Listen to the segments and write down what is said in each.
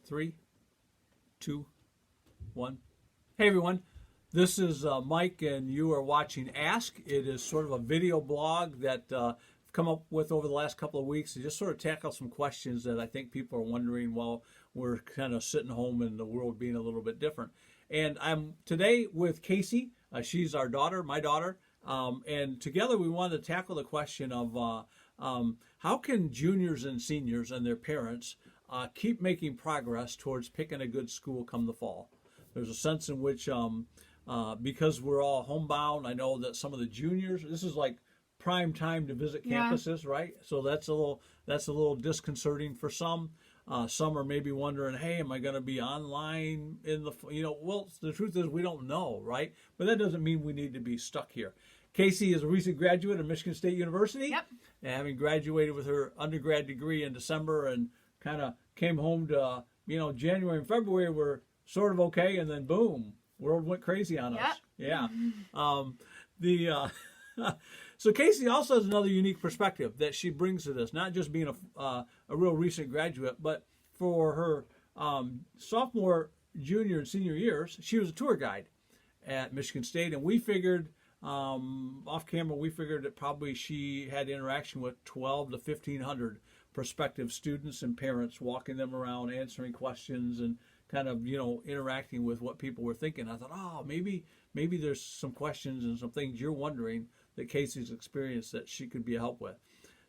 3, 2, 1. Hey everyone, this is Mike, and you are watching Ask. It is sort of a video blog that I've come up with over the last couple of weeks to just sort of tackle some questions that I think people are wondering while we're kind of sitting home and the world being a little bit different. And I'm today with Cayce. She's our daughter, my daughter, and together we wanted to tackle the question of how can juniors and seniors and their parents keep making progress towards picking a good school come the fall. There's a sense in which, because we're all homebound, I know that some of the juniors, this is like prime time to visit campuses, right? So that's a little disconcerting for some. Some are maybe wondering, hey, am I going to be online in the, well, the truth is we don't know, right? But that doesn't mean we need to be stuck here. Cayce is a recent graduate of Michigan State University. Yep. And having graduated with her undergrad degree in December and kind of came home to, January and February were sort of okay, and then boom, world went crazy on us. Yeah. So Cayce also has another unique perspective that she brings to this, not just being a real recent graduate, but for her sophomore, junior, and senior years, she was a tour guide at Michigan State, and we figured, off camera, that probably she had interaction with 12 to 1,500 prospective students and parents, walking them around, answering questions, and kind of, interacting with what people were thinking. I thought, oh, maybe there's some questions and some things you're wondering that Cayce's experienced that she could be a help with.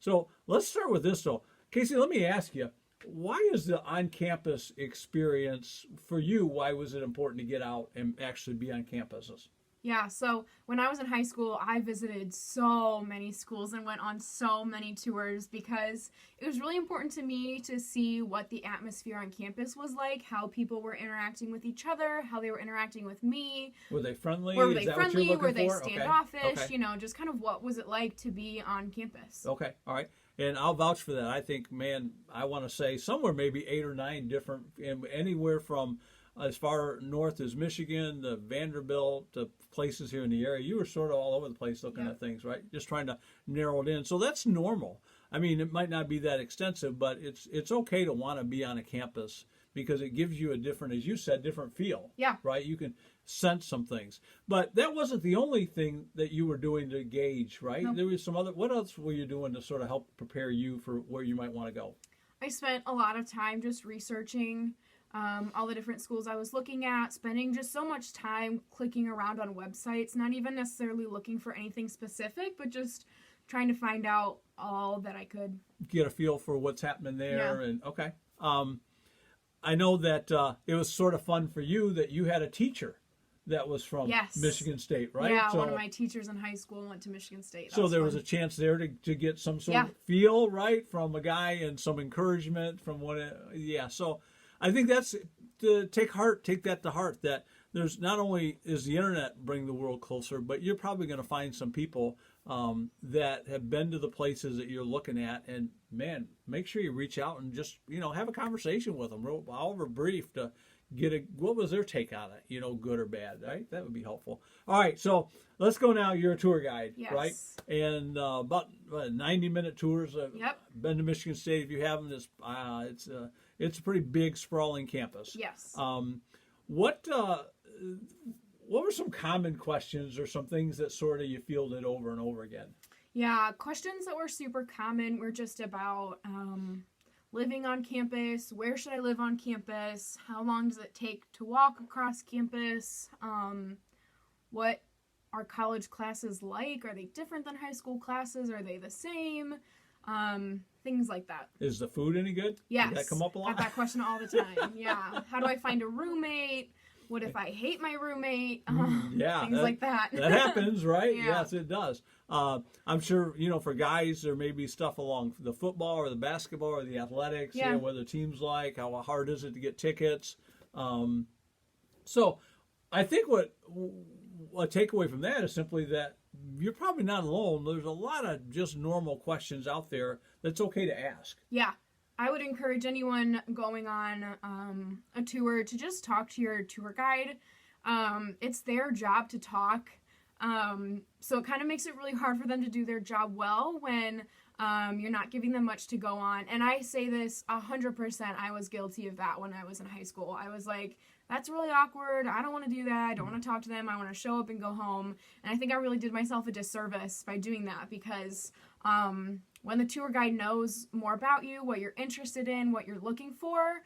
So let's start with this, though. Cayce, let me ask you, why is the on-campus experience, for you, why was it important to get out and actually be on campuses? Yeah, so when I was in high school, I visited so many schools and went on so many tours because it was really important to me to see what the atmosphere on campus was like, how people were interacting with each other, how they were interacting with me. Were they friendly? Were they friendly? Were they standoffish? Okay. Just kind of what was it like to be on campus. Okay, all right. And I'll vouch for that. I think, man, I want to say somewhere maybe 8 or 9 different, anywhere from as far north as Michigan, to Vanderbilt, to places here in the area. You were sort of all over the place looking at things, right? Just trying to narrow it in. So that's normal. I mean, it might not be that extensive, but it's okay to want to be on a campus because it gives you a different, as you said, different feel. Yeah. Right? You can sense some things. But that wasn't the only thing that you were doing to gauge, right? Nope. There was some other, what else were you doing to sort of help prepare you for where you might want to go? I spent a lot of time just researching all the different schools I was looking at, spending just so much time clicking around on websites, not even necessarily looking for anything specific, but just trying to find out all that I could. Get a feel for what's happening there. Yeah. And okay. I know that it was sort of fun for you that you had a teacher that was from Michigan State, right? Yeah, so, one of my teachers in high school went to Michigan State. So there was a chance there to get some sort of feel, right, from a guy and some encouragement from so I think that's to take that to heart, that there's not only is the internet bring the world closer, but you're probably going to find some people that have been to the places that you're looking at, and man, make sure you reach out and just, have a conversation with them, however brief, to get what was their take on it, good or bad, right? That would be helpful. All right, so let's go now. You're a tour guide, right? And about 90-minute tours. Yep. Been to Michigan State. If you haven't, it's a pretty big, sprawling campus. Yes. What were some common questions or some things that sort of you fielded over and over again? Yeah, questions that were super common were just about living on campus, where should I live on campus, how long does it take to walk across campus, what are college classes like, are they different than high school classes, are they the same, things like that. Is the food any good? Yes. Did that come up a lot? Got that question all the time. Yeah. How do I find a roommate? What if I hate my roommate? Things like that. That happens, right? Yeah. Yes, it does. I'm sure, for guys, there may be stuff along the football or the basketball or the athletics, what the team's like, how hard is it to get tickets. So I think what a takeaway from that is simply that you're probably not alone. There's a lot of just normal questions out there that's okay to ask. Yeah. I would encourage anyone going on a tour to just talk to your tour guide. It's their job to talk. So it kind of makes it really hard for them to do their job well when You're not giving them much to go on. And I say this 100%. I was guilty of that when I was in high school. I was like, that's really awkward. I don't want to do that. I don't want to talk to them. I want to show up and go home. And I think I really did myself a disservice by doing that because when the tour guide knows more about you, what you're interested in, what you're looking for,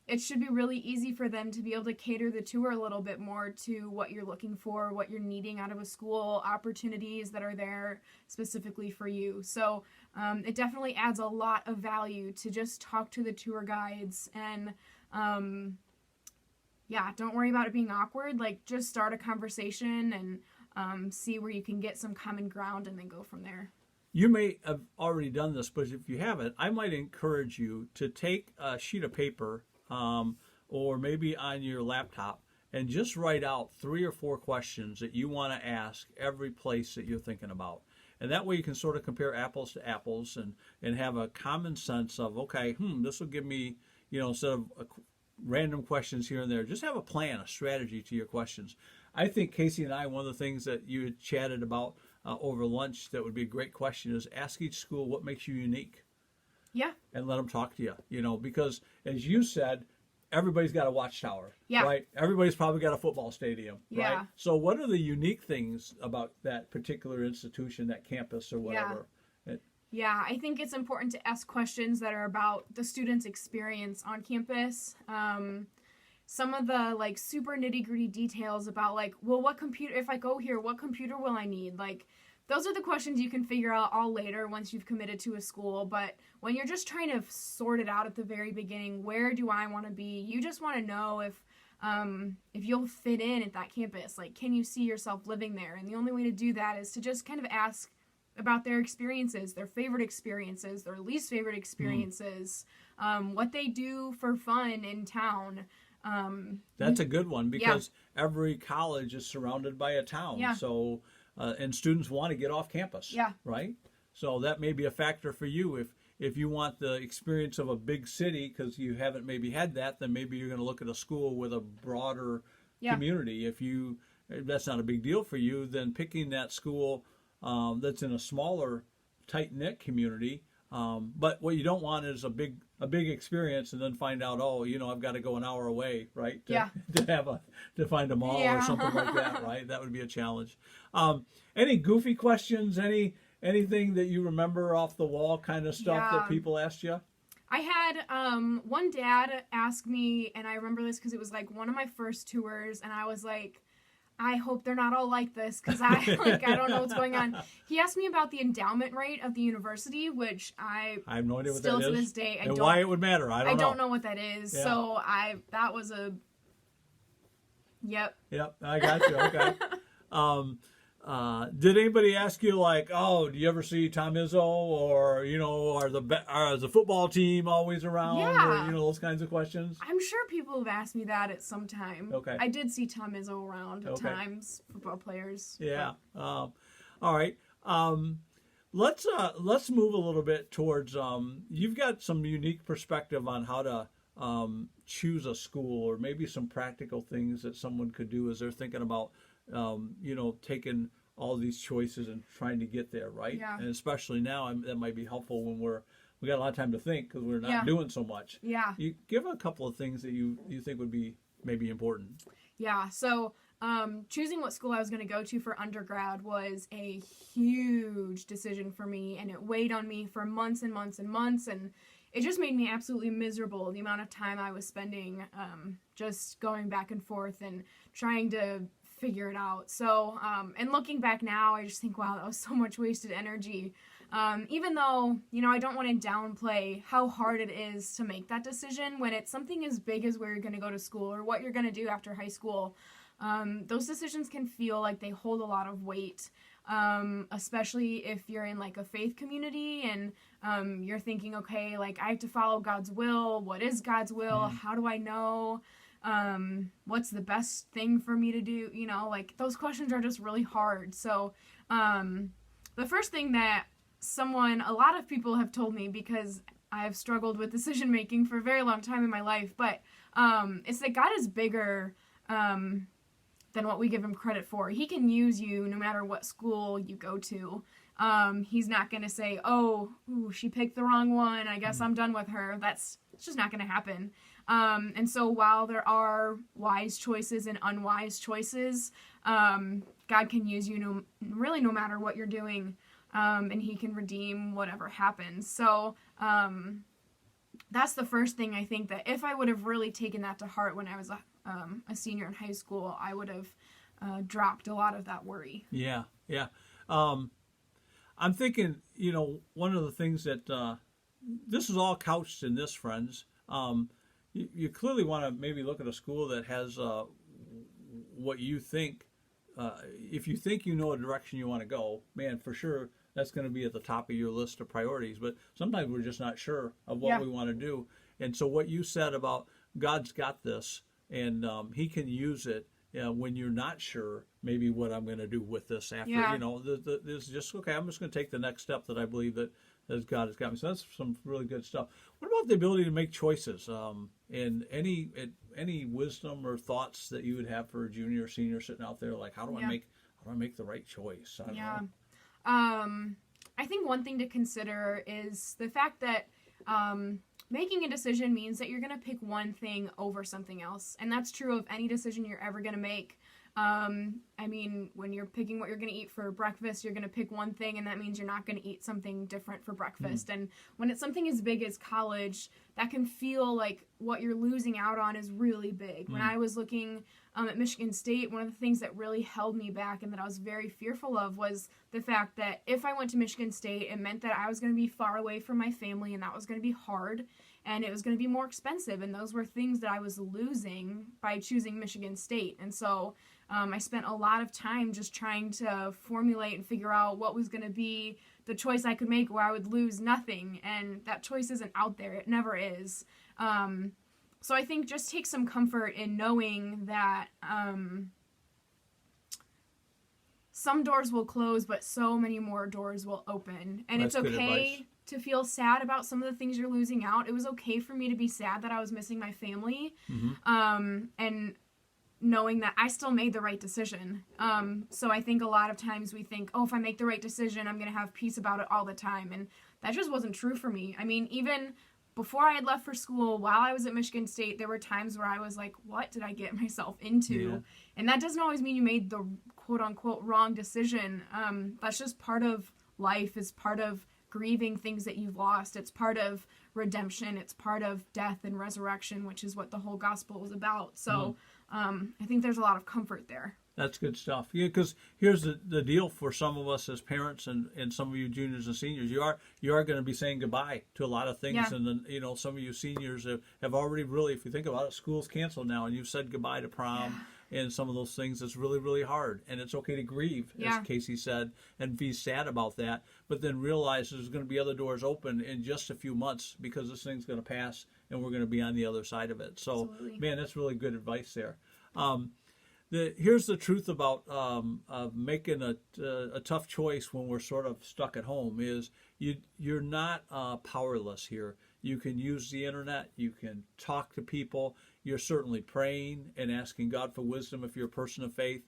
it should be really easy for them to be able to cater the tour a little bit more to what you're looking for, what you're needing out of a school, opportunities that are there specifically for you. So it definitely adds a lot of value to just talk to the tour guides and don't worry about it being awkward. Like, just start a conversation and see where you can get some common ground and then go from there. You may have already done this, but if you haven't, I might encourage you to take a sheet of paper or maybe on your laptop and just write out 3 or 4 questions that you want to ask every place that you're thinking about. And that way you can sort of compare apples to apples and have a common sense of, okay, this will give me, instead of random questions here and there, just have a plan, a strategy to your questions. I think Cayce and I, one of the things that you had chatted about over lunch that would be a great question is ask each school what makes you unique. Yeah. And let them talk to you, because as you said, everybody's got a watchtower, yeah. right? Everybody's probably got a football stadium, yeah. right? So what are the unique things about that particular institution, that campus or whatever? Yeah, I think it's important to ask questions that are about the student's experience on campus. Some of the super nitty-gritty details about what computer, if I go here, what computer will I need? Those are the questions you can figure out all later once you've committed to a school. But when you're just trying to sort it out at the very beginning, where do I want to be? You just want to know if you'll fit in at that campus. Can you see yourself living there? And the only way to do that is to just kind of ask about their experiences, their favorite experiences, their least favorite experiences, what they do for fun in town. That's a good one because every college is surrounded by a town. Yeah. So, and students want to get off campus. Yeah. Right? So that may be a factor for you. If you want the experience of a big city because you haven't maybe had that, then maybe you're going to look at a school with a broader community. If that's not a big deal for you, then picking that school that's in a smaller, tight-knit community. But what you don't want is a big experience and then find out, I've got to go an hour away, right? To find a mall or something like that, right? That would be a challenge. Any goofy questions? Anything that you remember off the wall kind of stuff that people asked you? I had one dad ask me, and I remember this because it was one of my first tours, and I was like, I hope they're not all like this because I don't know what's going on. He asked me about the endowment rate of the university, which I have no idea what that is. Still to this day, and why it would matter. I don't know what that is. Yeah. So that was a Yep, I got you. Okay. Did anybody ask you do you ever see Tom Izzo or are the football team always around or those kinds of questions? I'm sure people have asked me that at some time. Okay. I did see Tom Izzo around at times, football players. Yeah. All right. Let's move a little bit towards you've got some unique perspective on how to choose a school or maybe some practical things that someone could do as they're thinking about taking all these choices and trying to get there, right? Yeah. And especially now, that might be helpful when we got a lot of time to think because we're not doing so much. Yeah. You give a couple of things that you think would be maybe important. Yeah. So choosing what school I was going to go to for undergrad was a huge decision for me, and it weighed on me for months and months and months, and it just made me absolutely miserable, the amount of time I was spending just going back and forth and trying to figure it out. So, and looking back now, I just think, wow, that was so much wasted energy. Even though, I don't want to downplay how hard it is to make that decision when it's something as big as where you're going to go to school or what you're going to do after high school. Those decisions can feel like they hold a lot of weight, especially if you're in a faith community and you're thinking, okay, I have to follow God's will. What is God's will? How do I know? What's the best thing for me to do? Those questions are just really hard. So, the first thing that a lot of people have told me, because I've struggled with decision making for a very long time in my life, but, it's that God is bigger, than what we give him credit for. He can use you no matter what school you go to. He's not going to say, oh, ooh, she picked the wrong one, I guess I'm done with her. It's just not going to happen. And so while there are wise choices and unwise choices, God can use you really no matter what you're doing, and he can redeem whatever happens. So that's the first thing I think, that if I would have really taken that to heart when I was a senior in high school, I would have dropped a lot of that worry. Yeah. I'm thinking, one of the things that this is all couched in this, friends. You clearly want to maybe look at a school that has what you think. If you think you know a direction you want to go, man, for sure that's going to be at the top of your list of priorities. But sometimes we're just not sure of what we want to do. And so what you said about God's got this, and he can use it when you're not sure maybe what I'm going to do with this after, this is just, okay, I'm just going to take the next step that I believe that God has got me. So that's some really good stuff. What about the ability to make choices? And any wisdom or thoughts that you would have for a junior or senior sitting out there, like how do I make the right choice? I don't know. I think one thing to consider is the fact that making a decision means that you're going to pick one thing over something else. And that's true of any decision you're ever going to make. I mean, when you're picking what you're going to eat for breakfast, you're going to pick one thing, and that means you're not going to eat something different for breakfast. And when it's something as big as college, that can feel like what you're losing out on is really big. When I was looking at Michigan State, one of the things that really held me back and that I was very fearful of was the fact that if I went to Michigan State, it meant that I was going to be far away from my family, and that was going to be hard, and it was going to be more expensive. And those were things that I was losing by choosing Michigan State. And so I spent a lot of time just trying to formulate and figure out what was going to be the choice I could make where I would lose nothing. And that choice isn't out there. It never is. So I think just take some comfort in knowing that some doors will close, but so many more doors will open. And That's it's good okay advice. to feel sad about some of the things you're losing out. It was okay for me to be sad that I was missing my family. And knowing that I still made the right decision. So I think a lot of times we think, oh, if I make the right decision, I'm going to have peace about it all the time. And that just wasn't true for me. I mean, even before I had left for school, while I was at Michigan State, there were times where I was like, what did I get myself into? Yeah. And that doesn't always mean you made the quote unquote wrong decision. That's just part of life. It's part of grieving things that you've lost. It's part of redemption. It's part of death and resurrection, which is what the whole gospel is about. So I think there's a lot of comfort there. That's good stuff. Yeah, because here's the deal for some of us as parents and some of you juniors and seniors. You are going to be saying goodbye to a lot of things, Yeah. and then some of you seniors have already really, if you think about it, school's canceled now, and you've said goodbye to prom and some of those things. It's really, really hard, and it's okay to grieve, as Cayce said, and be sad about that. But then realize there's going to be other doors open in just a few months because this thing's going to pass, and we're going to be on the other side of it. So, Absolutely. man, that's really good advice there. Here's the truth about making a tough choice when we're sort of stuck at home is you're not powerless here. You can use the internet. You can talk to people. You're certainly praying and asking God for wisdom if you're a person of faith.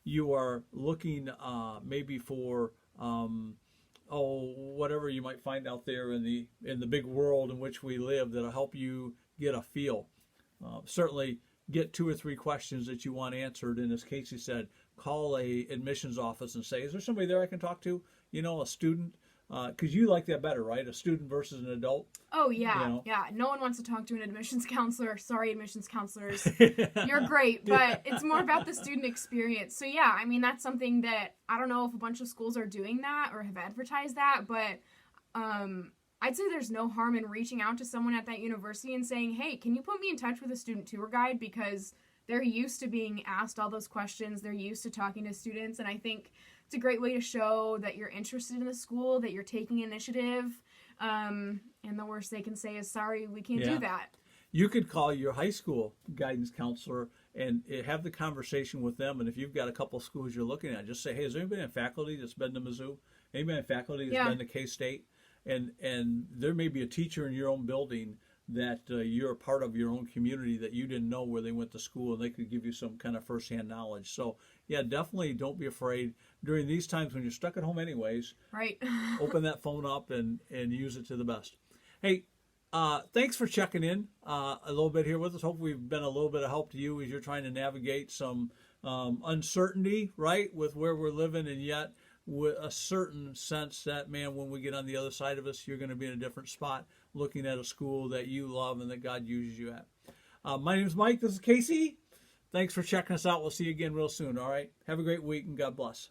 You are looking maybe for whatever you might find out there in the big world in which we live that'll help you get a feel. Certainly get 2 or 3 questions that you want answered, and as Cayce said, call a admissions office and say, is there somebody there I can talk to? A student? Because you like that better, right? A student versus an adult? Oh, yeah, yeah. No one wants to talk to an admissions counselor. Sorry, admissions counselors. You're great, but it's more about the student experience. So, yeah, I mean, that's something that I don't know if a bunch of schools are doing that or have advertised that, but I'd say there's no harm in reaching out to someone at that university and saying, hey, can you put me in touch with a student tour guide? Because they're used to being asked all those questions. They're used to talking to students. And I think it's a great way to show that you're interested in the school, that you're taking initiative. And the worst they can say is, sorry, we can't do that. You could call your high school guidance counselor and have the conversation with them. And if you've got a couple of schools you're looking at, just say, hey, is there anybody in faculty that's been to Mizzou? Anybody in faculty that's been to Cayce State? And there may be a teacher in your own building that you're a part of your own community that you didn't know where they went to school, and they could give you some kind of firsthand knowledge. So, yeah, definitely don't be afraid during these times when you're stuck at home anyways. Right. Open that phone up and use it to the best. Hey, thanks for checking in a little bit here with us. Hope we've been a little bit of help to you as you're trying to navigate some uncertainty, right, with where we're living, and yet with a certain sense that, man, when we get on the other side of us, you're going to be in a different spot looking at a school that you love and that God uses you at. My name is Mike. This is Cayce. Thanks for checking us out. We'll see you again real soon, all right? Have a great week, and God bless.